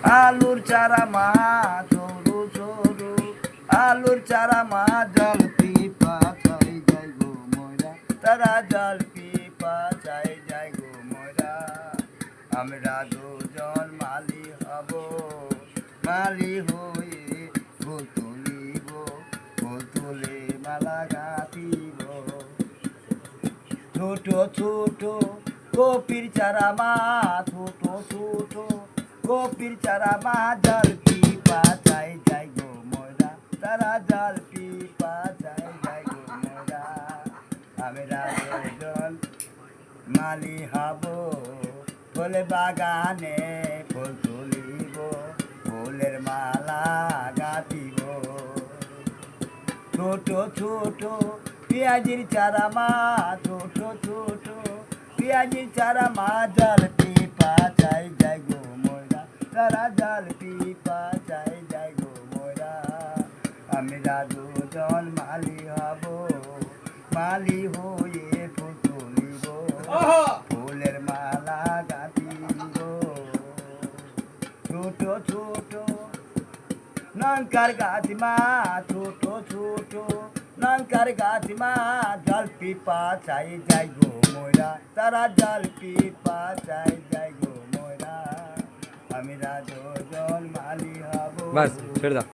আলুর চারা মা সরু সরু, আলুর চারা মা জল পিপা চাই যাই গো ময়রা, তারা জল পিপা চাই যাই গো ময়রা। আমরা দুজন মালি হব, মালি হয়ে ফুল তুলিব, ফুল তুলে মালা গাঁথিব। ছোট ছোট কপির চারা মা, ছোট ছোট কপির চারা মা জল পিপা চাই যাই গো ময়রা, তারা জল পিপা চাই যাই গো ময়রা। আমরা দুজন মালি হব, ফুল বাগানে ফুল তুলিব, ফুলের মালা গাঁথিব। ছোট ছোট পেঁয়াজির চারা মা, ছোট ছোট পেঁয়াজির চারা মা জল পিপা চাই যাই গো ময়রা, তারা জল পিপা চাই যাই গো ময়রা। আমরা দুজন মালি হব, মালি হয়ে ফুল তুলিব, ফুলের মালা গাঁথিব। ছোট ছোট লঙ্কার গাছ মা, ছোট ছোট লঙ্কার গাছ মা জল পিপা চাই যাই গো ময়রা, তারা জল পিপা চাই যাই গো ময়রা। আমরা দুজন মালি হব। বাস ছেড়ে দাও।